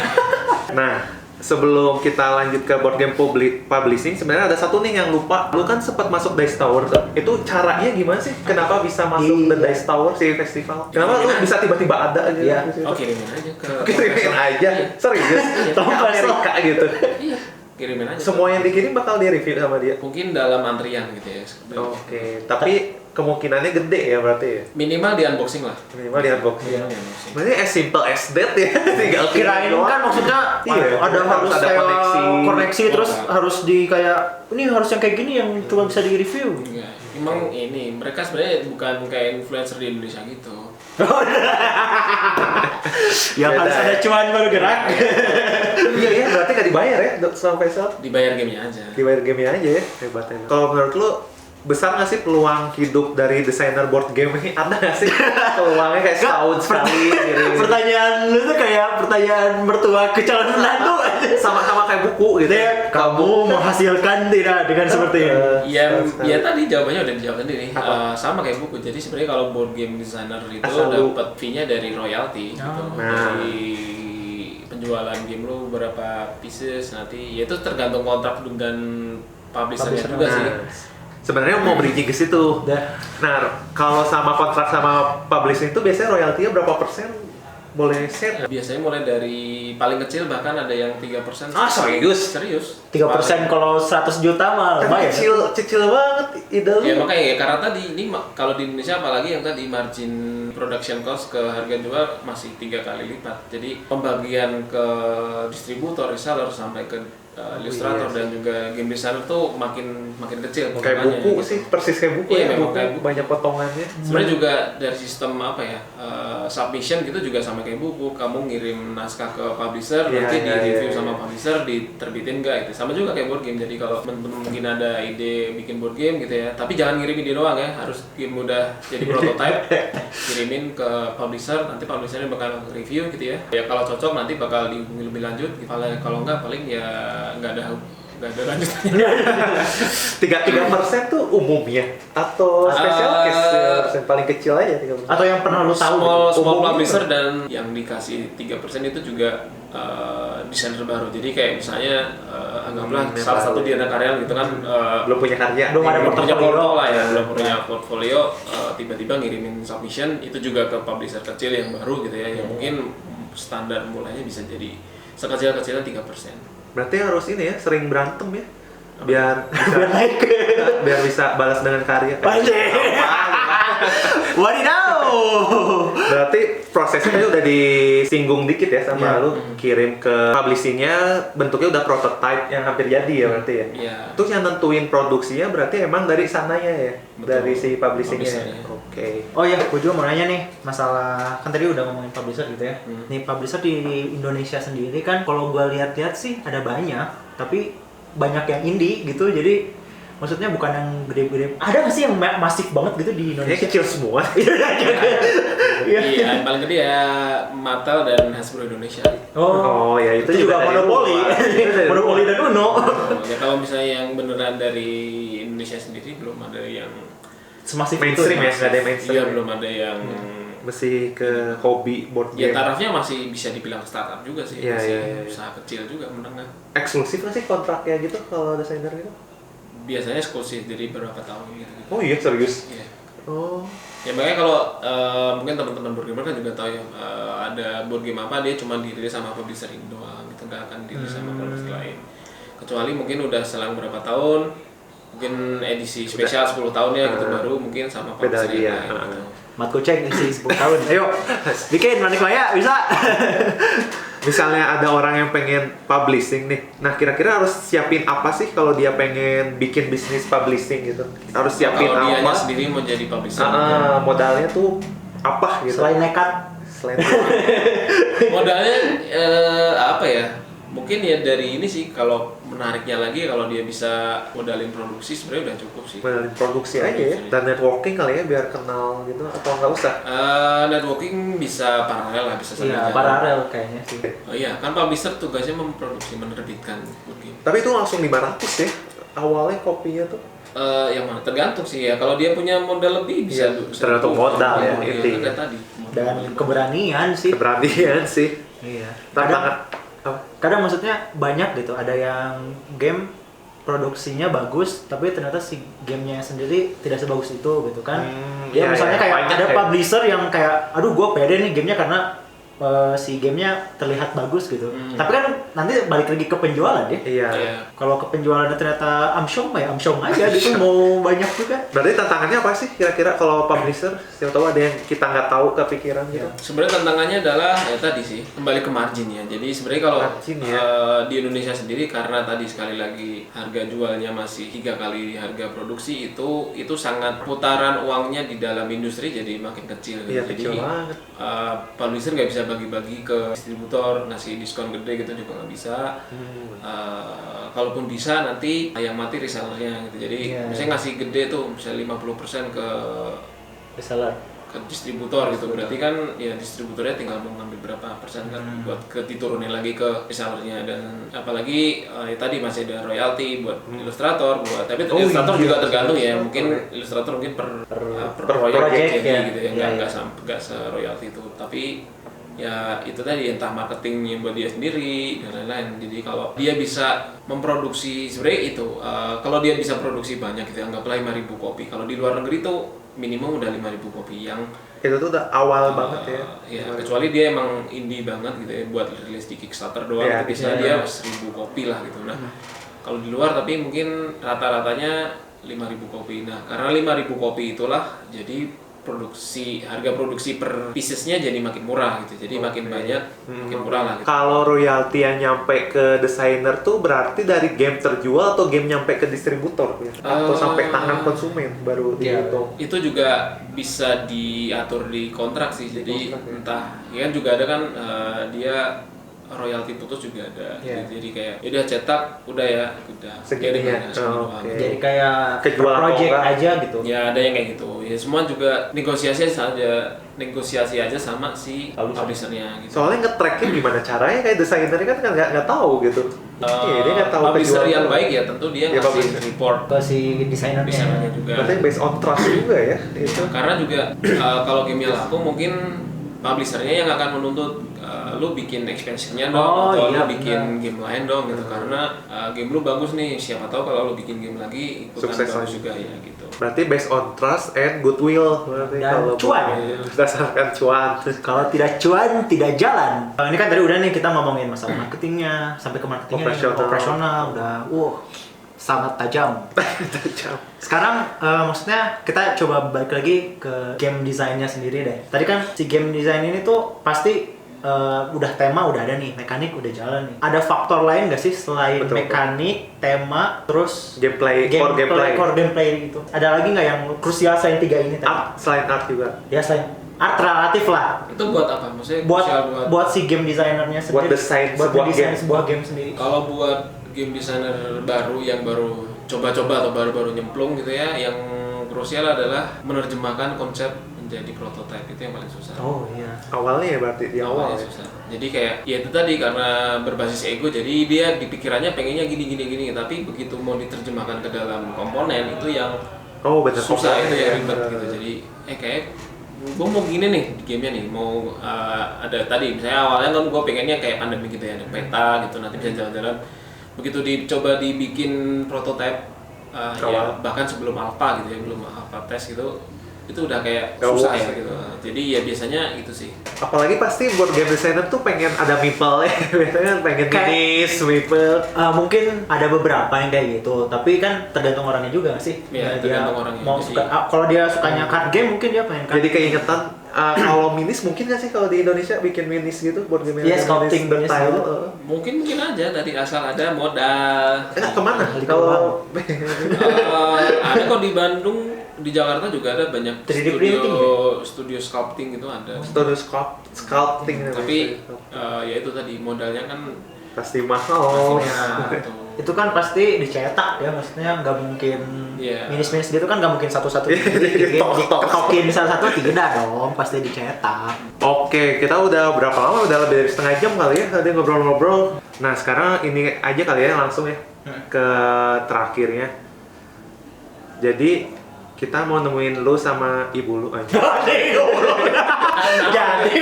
Nah, sebelum kita lanjut ke board game publishing, sebenarnya ada satu nih yang lupa. Lu kan sempat masuk Dice Tower tuh. Itu caranya gimana sih? Kenapa bisa masuk The Dice Tower si festival? Kenapa lu bisa tiba-tiba ada gitu? Iya. di situ? Oh, kirimin aja ke Kirimin aja. Serius? Tom Ke Amerika gitu. Iya, kirimin aja. Semua yang dikirim bakal di-review sama dia. Mungkin dalam antrian gitu ya. Oke, tapi kemungkinannya gede ya berarti ya. Minimal di unboxing lah. Minimal di unboxing. Minimal di unboxing. Berarti as simple as that ya. Tinggal Kirain doang. kan maksudnya Iya, ada harus ada kayak koneksi. koneksi terus Oh, harus di kayak ini harus yang kayak gini yang cuma bisa di review. Enggak. Emang ini mereka sebenarnya bukan kayak influencer di Indonesia gitu. Yang Beda harus ada ya. cuan baru gerak. Iya iya, berarti nggak dibayar ya sama Faisal? Dibayar gamenya aja. Dibayar gamenya aja ya, hebatnya. Kalau menurut lu besar nggak sih peluang hidup dari desainer board game ini? Ada nggak sih peluangnya kayak setahun sekali gitu? Pertanyaan lu tuh kayak pertanyaan mertua ke calon menantu aja. Sama-sama kayak buku gitu ya? Kamu menghasilkan tidak dengan seperti ini? Ya, sekali. ya tadi jawabannya udah dijawab sendiri. Apa? Sama kayak buku. Jadi sebenarnya kalau board game designer itu Asal lu- dapat fee-nya dari royalty gitu. Nah. Dari penjualan game lu berapa pieces nanti. Ya itu tergantung kontrak dengan publisher-nya Publisher. juga sih. Nah, sebenarnya mau bridging ke situ. Nah, kalau sama kontrak sama publishing itu biasanya royaltinya berapa persen? Boleh share nggak? Biasanya mulai dari paling kecil bahkan ada yang 3%. Ah, serius? Serius. 3% kalau 100 juta mah Tapi lumayan. kecil banget ide lu. Ya makanya ya karena tadi ini kalau di Indonesia apalagi yang tadi margin production cost ke harga jual masih 3 kali lipat. Jadi pembagian ke distributor, reseller sampai ke ilustrator iya dan juga game designer tuh makin kecil. Kayak potongannya buku gitu. sih, persis kayak buku Iya, ya, memang buku, kayak buku. banyak potongannya. Sebenarnya juga dari sistem apa ya submission gitu juga sama kayak buku. Kamu ngirim naskah ke publisher, Iya, nanti iya, di review iya, sama iya. publisher, diterbitin nggak itu. Sama juga kayak board game. Jadi kalau temen-temen mungkin ada ide bikin board game gitu ya, tapi jangan ngirim ide doang ya, harus game udah jadi prototype, kirimin ke publisher, nanti publishernya bakal review gitu ya. Ya kalau cocok nanti bakal dihubungi lebih lanjut. Kalau nggak paling ya nggak ada lanjutannya. 3% tuh umumnya atau special case ya, persen paling kecil aja 3%. Atau yang pernah lu tahu? Small Umumnya publisher dan yang dikasih 3% itu juga desainer baru. Jadi kayak misalnya anggaplah yang salah satu baru. dia ada karya gitu kan, Belum punya karya. Belum ada belum punya portofolio porto lah ya, belum punya portfolio, tiba-tiba ngirimin submission itu juga ke publisher kecil yang baru gitu ya, yang mungkin standar mulainya bisa jadi sekecil-kecilnya 3%. Berarti harus ini ya, sering berantem ya. Biar Biar naik. biar bisa balas dengan karya. Anjir. Wadidaw. Berarti prosesnya tadi udah disinggung dikit ya sama Iya. lu kirim ke publishingnya, bentuknya udah prototype yang hampir jadi ya berarti ya. Iya. Terus yang nentuin produksinya berarti emang dari sananya ya, Betul. dari si publishingnya. Publishernya. Oke. Oh ya, gue juga mau nanya nih masalah, kan tadi udah ngomongin publisher gitu ya. Nih publisher di Indonesia sendiri kan kalau gue lihat-lihat sih ada banyak, tapi banyak yang indie gitu. Jadi maksudnya bukan yang gede-gede. Ada nggak sih yang masif banget gitu di Kayaknya Indonesia? kecil semua. Iya. Iya, yang paling gede ya Mattel dan Hasbro Indonesia. Oh, ya itu juga dari monopoli. luar. Itu dari Monopoli luar. dan Uno. Ya kalau misalnya yang beneran dari Indonesia sendiri belum ada yang Semasif Mainstream itu. ya, nggak ada yang mainstream. Iya, ya? belum ada yang Mesti ke hobi board ya game. tarafnya masih bisa dibilang startup juga sih, Iya, masih iya, iya. usaha kecil juga menengah. Eksklusif nggak sih kontraknya gitu kalau desainer gitu? Biasanya eksklusif dari beberapa tahun gitu. Oh iya, serius? Iya. Oh. Ya makanya kalau mungkin teman-teman board gamer kan juga tahu ya, ada board game apa dia cuma dirilis sama publisher ini doang gitu, nggak akan dirilis sama publisher lain. Kecuali mungkin udah selang berapa tahun, mungkin edisi spesial 10 tahun ya gitu, baru mungkin sama Beda publisher lagi ya. yang lain gitu. Matku cek isi 10 tahun. Ayo, bikin Manik Maya bisa. Misalnya ada orang yang pengen publishing nih, nah kira-kira harus siapin apa sih kalau dia pengen bikin bisnis publishing gitu? Harus siapin Kalau dianya apa? sendiri mau jadi publisher, Modalnya tuh apa gitu? Selain nekat. Selain modalnya apa ya? Mungkin ya dari ini sih, kalau menariknya lagi kalau dia bisa modalin produksi sebenarnya udah cukup sih. modalin produksi aja ya, dan networking kali ya biar kenal gitu, atau nggak usah? Networking bisa paralel lah, bisa sambil Iya, jalan. paralel kayaknya sih. Oh iya, kan publisher tugasnya memproduksi, menerbitkan buku. Tapi itu langsung 500 ya awalnya kopinya tuh. Yang mana tergantung sih ya. Kalau dia punya modal lebih bisa Iya, tergantung modal ya, Iya, intinya. kan kayak tadi. Dan keberanian sih. Keberanian sih. Iya. Tantangan. Kadang maksudnya banyak gitu, ada yang game produksinya bagus tapi ternyata si gamenya sendiri tidak sebagus itu gitu kan. Iya, Misalnya iya, kayak banyak ada ya. publisher yang kayak aduh gue pede nih gamenya karena si gamenya terlihat bagus gitu. Tapi kan nanti balik lagi ke penjualan ya. Iya. Iya. Kalau ke penjualannya ternyata amsyong ya amsyong aja gitu, mau banyak juga. Berarti tantangannya apa sih kira-kira kalau publisher? Siapa tahu ada yang kita nggak tahu kepikiran gitu. Sebenarnya tantangannya adalah ya tadi sih, kembali ke margin ya. Jadi sebenarnya kalau Margin ya. di Indonesia sendiri, karena tadi sekali lagi harga jualnya masih 3 kali harga produksi, itu sangat putaran uangnya di dalam industri jadi makin kecil. Iya, Jadi kecil banget. publisher nggak bisa bagi-bagi ke distributor, ngasih diskon gede gitu juga nggak bisa. Kalaupun bisa nanti yang mati resellernya gitu. Jadi Iya. misalnya ngasih gede tuh, misalnya 50% ke Reseller. distributor gitu, berarti kan ya distributornya tinggal mau ngambil berapa persen kan buat diturunin lagi ke resellernya. Dan apalagi ya tadi masih ada royalti buat ilustrator, buat tapi ilustrator iya. juga tergantung ya, mungkin ilustrator mungkin per project project ya. gitu ya, Iya, nggak se royalti itu, tapi ya itu tadi entah marketingnya buat dia sendiri dan lain-lain. Jadi kalau dia bisa memproduksi, sebenarnya itu kalau dia bisa produksi banyak gitu, anggaplah 5.000 kopi. Kalau di luar negeri tuh minimum udah 5.000 kopi yang Itu tuh udah awal banget ya. ya, kecuali dia emang indie banget gitu ya, buat rilis di Kickstarter doang, Iya, itu biasanya dia 1.000 kopi lah gitu. Nah, kalau di luar tapi mungkin rata-ratanya 5.000 kopi. Nah, karena 5.000 kopi itulah jadi harga produksi per piecesnya jadi makin murah gitu. Jadi makin banyak, makin murah lah gitu. Kalau royalti yang nyampe ke desainer tuh berarti dari game terjual atau game nyampe ke distributor ya? Atau sampai tangan konsumen baru Iya. dihitung? Itu juga bisa diatur di kontrak sih. Jadi kontrak, ya. entah, ya kan juga ada kan dia royalti putus juga ada. Iya. Jadi kayak udah cetak, udah ya, udah. Segini ya? segini Oh, doang. oke. Jadi kayak Kejual atau project enggak? aja gitu. Ya ada yang kayak gitu. Ya semua juga negosiasi aja sama si publishernya gitu. Soalnya nge-tracknya gimana caranya, kayak desainer kan nggak tahu gitu. Iya, dia nggak tahu publisher kejualan. yang baik ya tentu dia Ya, ngasih publisher. report Ke si desainernya. desainernya juga. Berarti based on trust juga ya itu. Karena juga kalau gamenya laku mungkin publishernya yang akan menuntut lu bikin expansionnya dong, Oh, atau iya, lu bikin game lain dong gitu, karena game lu bagus nih, siapa tahu kalau lu bikin game lagi ikutan Sukses bagus lagi. juga ya gitu. Berarti based on trust and goodwill. Berarti Dan kalau cuan. berdasarkan cuan. Kalau tidak cuan, tidak jalan. Ini kan tadi udah nih kita ngomongin masalah marketingnya, sampai ke marketingnya, operasional udah, sangat tajam. Sekarang maksudnya kita coba balik lagi ke game desainnya sendiri deh. Tadi kan si game design ini tuh pasti udah tema udah ada nih, mekanik udah jalan nih. Ada faktor lain nggak sih selain Betul. mekanik, tema, terus Gameplay, core gameplay gitu? Ada lagi nggak yang krusial selain tiga ini tadi? Selain art juga. Ya selain art relatif lah. Itu buat apa? Maksudnya Buat krusial buat si game desainernya sendiri. Buat desain buat sebuah desain game. sebuah game sendiri. Kalau buat game designer baru yang baru coba-coba atau baru-baru nyemplung gitu ya, yang krusial adalah menerjemahkan konsep menjadi prototype, itu yang paling susah. Oh iya. Awalnya ya berarti di awal. Awalnya susah. Jadi kayak ya itu tadi, karena berbasis ego, jadi dia di pikirannya pengennya gini, tapi begitu mau diterjemahkan ke dalam komponen itu yang Oh benar. susah, itu ya, yang ribet gitu. Jadi kayak gue mau gini nih di gamenya nih, mau ada tadi misalnya awalnya kan gue pengennya kayak pandemi gitu ya, ada peta gitu, nanti bisa jalan-jalan. Begitu dicoba dibikin prototype ya, bahkan sebelum alpha gitu ya, belum alpha test gitu, itu udah kayak susah ya gitu. Jadi ya biasanya itu sih. Apalagi pasti buat game designer tuh pengen ada meeple ya. Biasanya pengen finish, meeple. Mungkin ada beberapa yang kayak gitu, tapi kan tergantung orangnya juga nggak sih? Iya, dia tergantung orangnya. mau Jadi- suka, kalau dia sukanya card game mungkin dia pengen card. Jadi keingetan kalau minis mungkin nggak sih kalau di Indonesia bikin minis gitu buat game Iya, sculpting minis tile. gitu. Mungkin aja tadi asal ada modal. Kemana? Balik ke Kalau Ada kok di Bandung, di Jakarta juga ada banyak 3D printing ya? studio sculpting itu ada. studio sculpting. Tapi ya itu tadi modalnya kan pasti mahal. gitu. Itu kan pasti dicetak ya, maksudnya nggak mungkin Iya. minis-minis gitu kan nggak mungkin satu-satu Tok-tok. diketokin salah satu, tidak dong, pasti dicetak. Oke, kita udah berapa lama? Udah lebih dari setengah jam kali ya tadi ngobrol-ngobrol. Nah sekarang ini aja kali ya langsung ya ke terakhirnya. Jadi kita mau nemuin lu sama ibu lu aja. Jadi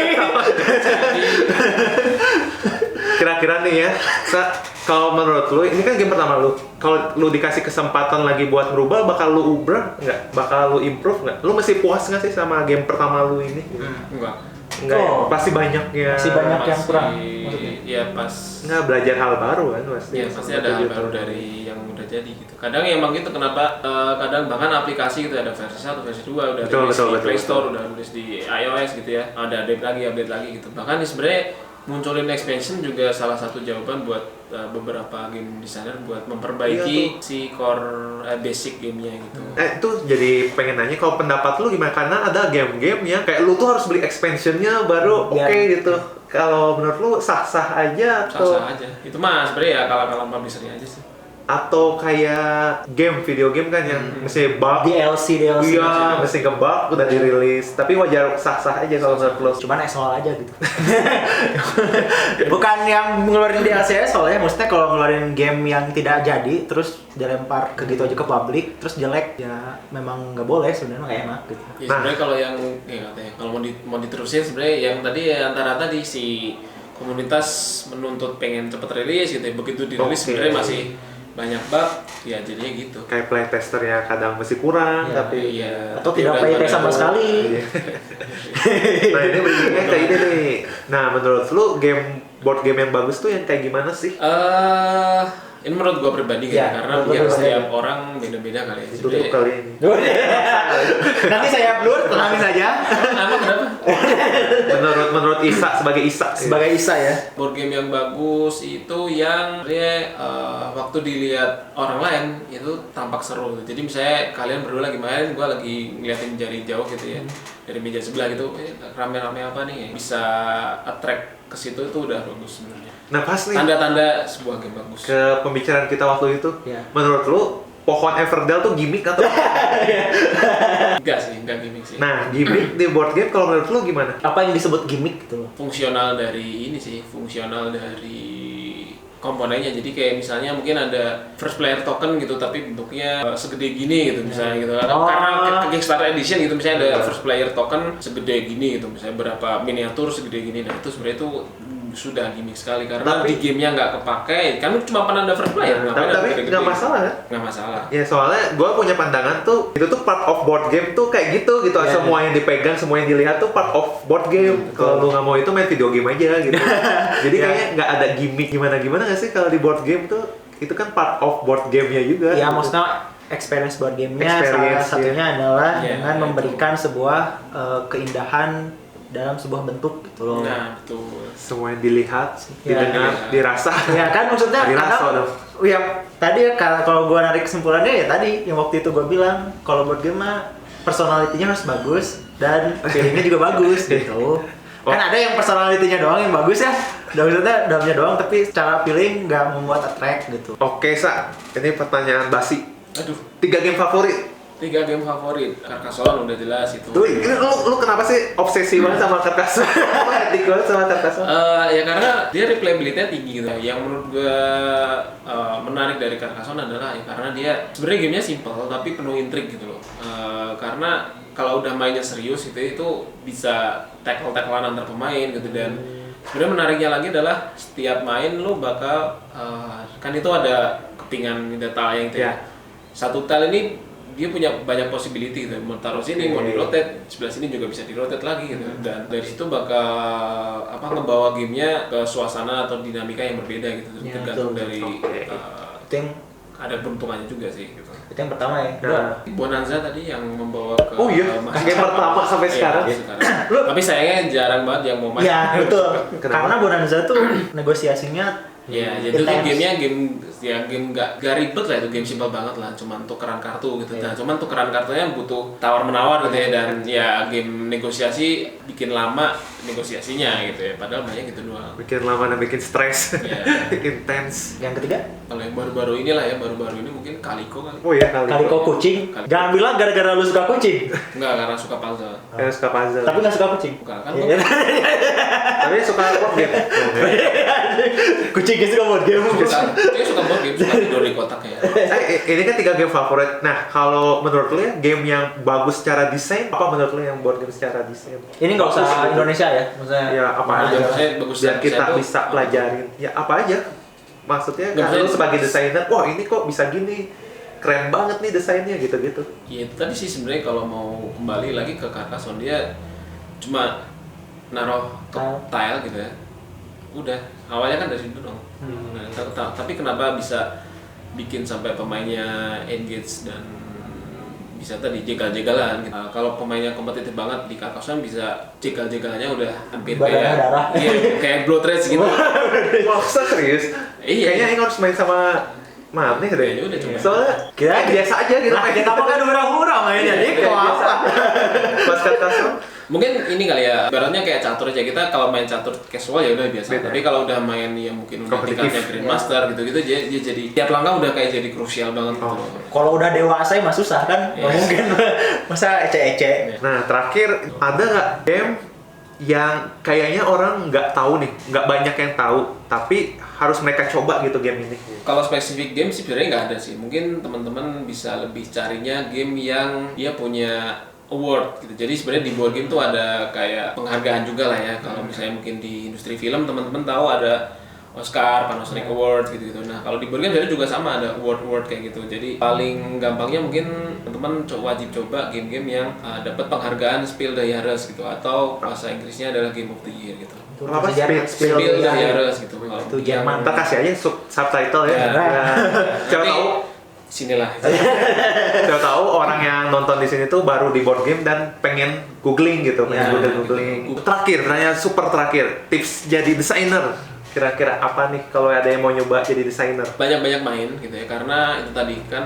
Kira-kira nih ya, kalau menurut lu, ini kan game pertama lu. Kalau lu dikasih kesempatan lagi buat merubah, bakal lu ubah nggak? Bakal lu improve nggak? Lu masih puas nggak sih sama game pertama lu ini? Enggak. Enggak ya? Oh. Pasti banyak ya. Masih banyak yang kurang, maksudnya. Ya pas. Nggak belajar hal baru kan pasti. Ya pasti ada hal baru dari yang udah jadi gitu. Kadang emang gitu, kenapa kadang bahkan aplikasi gitu ada versi 1, versi 2 udah rilis di Play Store, udah rilis di iOS gitu ya. Ada update lagi gitu. Bahkan sebenarnya munculin expansion juga salah satu jawaban buat beberapa game designer buat memperbaiki si core basic gamenya gitu. Itu jadi pengen nanya kalau pendapat lu gimana, karena ada game-game yang kayak lu tuh harus beli expansionnya baru Ya. oke gitu. Kalau menurut lu sah-sah aja atau Sah-sah aja. Itu mah sebenarnya ya kalah-kalah publishernya aja sih. atau kayak video game kan yang mesti bug. DLC Iya, mesti nge-bug udah dirilis. Tapi wajar sah-sah aja kalau menurut lu. cuman esol aja gitu. Bukan yang ngeluarin DLC soalnya, maksudnya kalau ngeluarin game yang tidak jadi terus dilempar ke gitu aja ke publik terus jelek, ya memang nggak boleh sebenarnya, nggak enak gitu. Ya sebenarnya kalau yang katanya kalau mau diterusin sebenarnya yang tadi ya antara tadi si komunitas menuntut pengen cepet rilis gitu ya. Begitu dirilis sebenarnya masih banyak bug ya, jadinya gitu. Kayak playtester ya kadang masih kurang Iya, tapi atau tidak playtest sama sekali. Nah ini berikutnya kayak ini nih. Nah menurut lu board game yang bagus tuh yang kayak gimana sih? Ini menurut gua pribadi Ya, karena menurut mungkin gua setiap orang beda-beda kali ya. Ditutup kali ini. Nanti saya blur, tenangin saja. Kenapa? Menurut Isa sebagai Isa. Sebagai Isa ya. Board game yang bagus itu yang dia waktu dilihat orang lain itu tampak seru. Jadi misalnya kalian berdua lagi main, gua lagi ngeliatin jari jauh gitu ya dari meja sebelah gitu, rame-rame apa nih, bisa attract ke situ, itu udah bagus sebenarnya. Nah pas nih Tanda-tanda sebuah game bagus. ke pembicaraan kita waktu itu, Ya. menurut lu pohon Everdell tuh gimmick atau? Enggak gimmick sih. Nah gimmick di board game kalau menurut lu gimana? Apa yang disebut gimmick gitu loh? Fungsional dari ini sih, fungsional dari komponennya. Jadi kayak misalnya mungkin ada first player token gitu tapi bentuknya segede gini gitu misalnya gitu. Karena ke Kickstarter edition gitu misalnya ada first player token segede gini gitu, misalnya berapa miniatur segede gini. Nah itu sebenarnya itu sudah gimmick sekali karena di gamenya nggak kepake, kan cuma penanda first player. Tapi nggak masalah kan? Nggak masalah. Ya soalnya gue punya pandangan tuh itu tuh part of board game tuh kayak gitu. Semua yang dipegang, semua yang dilihat tuh part of board game. Kalau lu nggak mau itu main video game aja gitu. Jadi kayaknya nggak ada gimmick gimana nggak sih kalau di board game tuh itu kan part of board gamenya juga. Ya gitu. maksudnya experience board gamenya salah satunya adalah dengan memberikan sebuah keindahan dalam sebuah bentuk gitu loh. Nah, betul. Semua yang dilihat, didengar, dirasa. Ya kan maksudnya dirasa dong. Ya tadi kalau gua narik kesimpulannya ya tadi yang waktu itu gua bilang kalau board game mah personalitinya harus bagus dan feelingnya juga bagus gitu. Kan ada yang personalitinya doang yang bagus ya. Maksudnya dalamnya doang tapi secara feeling nggak membuat attract gitu. Oke, Sa. Ini pertanyaan basi. Aduh, 3 game favorit. 3 game favorit. Carcassonne udah jelas itu. Tuh, ini lu kenapa sih obsesi banget sama Carcassonne? Edik banget sama Carcassonne? Ya karena dia replayability-nya tinggi gitu. Yang menurut gua menarik dari Carcassonne adalah ya karena dia sebenarnya gamenya simple tapi penuh intrik gitu loh. Karena kalau udah mainnya serius itu bisa tackle-tacklean antar pemain gitu, dan sebenarnya menariknya lagi adalah setiap main lu bakal kan itu ada kepingan data yang itu ya. Satu tile ini dia punya banyak possibility gitu, mau taruh sini, mau di rotate, sebelah sini juga bisa di rotate lagi gitu, dan dari situ bakal ngebawa gamenya ke suasana atau dinamika yang berbeda gitu, tergantung dari Itu yang ada keuntungannya juga sih gitu. itu yang pertama ya. Bonanza tadi yang membawa ke game pertama sampai sekarang. Tapi sayangnya jarang banget yang mau main. Ya betul. Karena Bonanza tuh negosiasinya ya, jadi itu game gak ribet lah, itu game simpel banget lah, cuman tukeran kartu gitu. Dan cuman tukeran kartunya butuh tawar menawar gitu ya, dan ya game negosiasi bikin lama negosiasinya gitu ya, padahal banyak gitu doang. Bikin lama dan bikin stres. Intens. Yang ketiga? Kalau yang baru-baru inilah ya, baru-baru ini mungkin Calico kali. Oh iya, Calico kucing. Jangan bilang gara-gara lu suka kucing. Enggak, karena suka puzzle. Suka puzzle. Tapi nggak suka kucing. Bukan kan? Tapi suka board game. Kucing suka board game. Dia suka board game, suka tidur di kotak ya. Ini kan 3 game favorit. Nah, kalau menurut lu ya game yang bagus secara desain, apa menurut lu yang board game secara desain? Ini nggak usah Indonesia ya, maksudnya. Ya apa aja. Maksudnya bagus Biar kita bisa pelajarin. Ya apa aja. Maksudnya kan lu sebagai desainer, wah ini kok bisa gini. Keren banget nih desainnya gitu-gitu. Ya itu tadi sih sebenarnya kalau mau kembali lagi ke Carcassonne, dia cuma naruh tile gitu ya. Udah, awalnya kan dari situ dong. Nah, tapi kenapa bisa bikin sampai pemainnya engage dan bisa tadi jegal-jegalan gitu. Kalau pemainnya kompetitif banget di Carcassonne bisa jegal-jegalannya udah hampir kayak blood rage gitu. Masa serius? Iya. Kayaknya Aing harus main sama Maneh deh. Kayaknya udah coba. Soalnya kita biasa aja gitu. Kita makan hura-hura mainnya nih. Pas Carcassonne. Mungkin ini kali ya, ibaratnya kayak catur aja, kita kalau main catur casual ya udah biasa. Tapi kalau udah main yang mungkin udah tingkatnya Grandmaster gitu-gitu, dia jadi tiap langkah udah kayak jadi krusial banget gitu. Kalau udah dewasa mah susah kan? Nggak mungkin masa ece-ece. Nah, terakhir ada nggak game yang kayaknya orang nggak tahu nih, nggak banyak yang tahu, tapi harus mereka coba gitu game ini? Kalau spesifik game sih sebenarnya nggak ada sih. Mungkin teman-teman bisa lebih carinya game yang dia punya award gitu. Jadi sebenarnya di board game tuh ada kayak penghargaan juga lah ya. Kalau misalnya mungkin di industri film teman-teman tahu ada Oscar, Panasonic Awards gitu-gitu. Nah, kalau di board game sebenarnya juga sama, ada award kayak gitu. Jadi paling gampangnya mungkin teman-teman wajib coba game-game yang dapat penghargaan Spiel des Jahres gitu, atau bahasa Inggrisnya adalah Game of the Year gitu. Apa Spiel des Jahres gitu. Itu Jerman. Kita kasih aja subtitle ya. Coba tahu. Sinilah. Saya tahu orang yang nonton di sini tuh baru di board game dan pengen googling gitu, googling. Terakhir, nanya super terakhir, tips jadi desainer. Kira-kira apa nih kalau ada yang mau nyoba jadi desainer? Banyak-banyak main gitu ya, karena itu tadi kan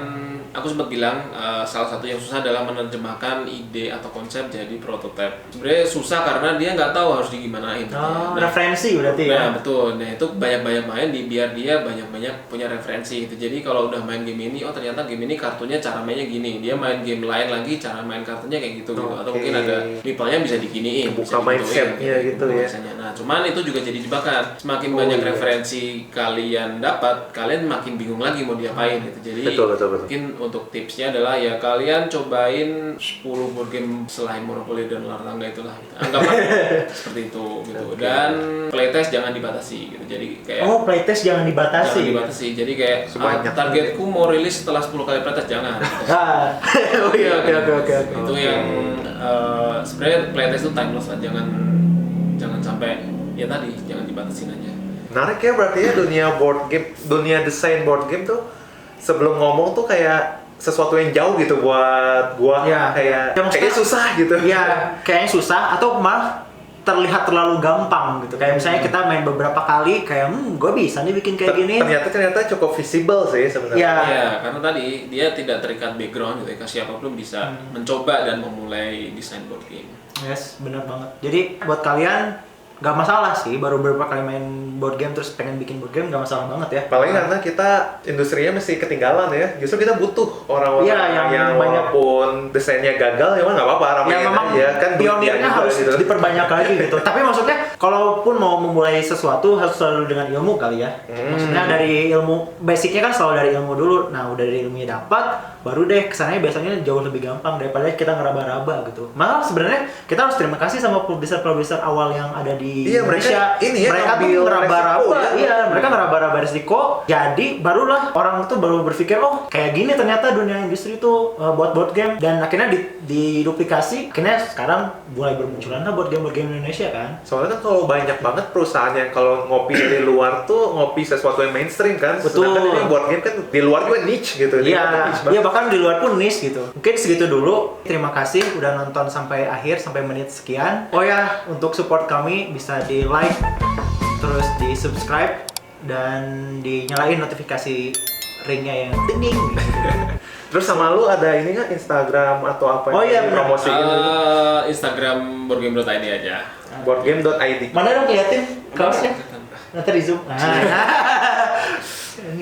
aku sempat bilang salah satu yang susah adalah menerjemahkan ide atau konsep jadi prototype. Sebenarnya susah karena dia nggak tahu harus digimanain. Referensi berarti ya? Nah betul, nah itu banyak-banyak main biar dia banyak-banyak punya referensi gitu. Jadi kalau udah main game ini, oh ternyata game ini kartunya cara mainnya gini, dia main game lain lagi cara main kartunya kayak gitu. Atau mungkin ada levelnya bisa diginiin, buka mindsetnya gitu ya. Nah Nah, cuman itu juga jadi jebakan. Semakin banyak referensi kalian dapat, kalian makin bingung lagi mau diapain gitu. Jadi Betul. mungkin untuk tipsnya adalah ya kalian cobain 10 board game selain Monopoly dan ular tangga itulah. Gitu. Anggaplah seperti itu gitu. Dan playtest jangan dibatasi gitu. Jadi kayak Playtest jangan dibatasi. jangan dibatasi. Jadi kayak Sebanyak. targetku mau rilis setelah 10 kali playtest jangan. Ah. Oh iya, oke. Itu yang sebenarnya playtest itu timeless lah. Jangan sampai ya tadi jangan dibatasin aja. Menarik ya berarti ya dunia board game, dunia desain board game tuh sebelum ngomong tuh kayak sesuatu yang jauh gitu buat gua Ya. kayak Ya, maksudnya- kayaknya susah gitu. Iya, kayaknya susah atau malah terlihat terlalu gampang gitu. Kayak misalnya kita main beberapa kali kayak gue bisa nih bikin kayak gini. Ternyata cukup visible sih sebenarnya. Iya. Ya, karena tadi dia tidak terikat background gitu ya, siapapun bisa mencoba dan memulai desain board game. Yes, benar banget. Jadi buat kalian nggak masalah sih baru beberapa kali main board game terus pengen bikin board game nggak masalah banget ya. Apalagi karena kita industrinya masih ketinggalan ya. Justru kita butuh orang-orang Iya, yang banyak- walaupun desainnya gagal ya nggak apa-apa ramein Ya memang aja kan pionirnya dunia juga harus gitu. diperbanyak lagi gitu. Tapi maksudnya kalaupun mau memulai sesuatu harus selalu dengan ilmu kali ya. Maksudnya dari ilmu basicnya kan selalu dari ilmu dulu. Nah udah dari ilmunya dapat, baru deh kesannya biasanya jauh lebih gampang daripada kita ngeraba-raba gitu. Malah sebenarnya kita harus terima kasih sama publisher awal yang ada di Iya, Indonesia. mereka ini ya, mereka tuh ngambil ngeraba-raba, resiko ya. iya mereka ngeraba-raba resiko. Jadi barulah orang tuh baru berpikir oh kayak gini ternyata dunia industri tuh buat board game dan akhirnya diduplikasi. Akhirnya sekarang mulai bermunculan lah board game Indonesia kan. Soalnya kan kalau banyak banget perusahaan yang kalau ngopi dari luar tuh ngopi sesuatu yang mainstream kan. Betul. Sedangkan ini board game kan di luar juga niche gitu. Dia Iya, niche banget. iya bahkan di luar pun niche gitu. Mungkin segitu dulu. Terima kasih udah nonton sampai akhir, sampai menit sekian. Oh ya, untuk support kami bisa di like, terus di subscribe, dan dinyalain notifikasi ringnya yang ding. Terus sama lu ada ini nggak Instagram atau apa Oh iya, benar. promosiin Instagram boardgame.id aja. boardgame.id. Mana dong liatin kaosnya? Nanti di zoom.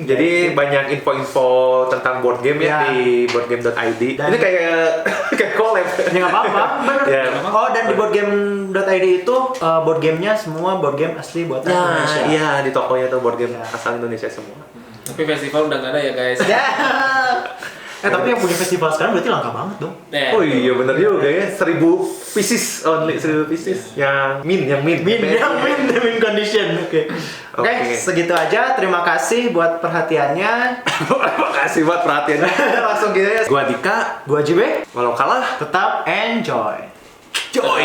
Jadi banyak info-info tentang board game ya, Ya. di boardgame.id. Dan- Ini kayak kayak collab. Ya nggak apa-apa, bener. Ya. Oh dan di boardgame.id itu board gamenya semua board game asli buatan Nah, Indonesia. iya di tokonya tuh board game Ya. asal Indonesia semua. Tapi festival udah nggak ada ya guys. Ya. Tapi yang punya festival sekarang berarti langka banget dong. Nah, Oh iya bener juga ya, 1000 pieces only, 1000 pieces. Yang min. Min condition. Oke. Oke, segitu aja. Terima kasih buat perhatiannya. Terima kasih buat perhatiannya. Langsung gini ya. Gua Dika, Gua JB, walau kalah tetap enjoy. joy.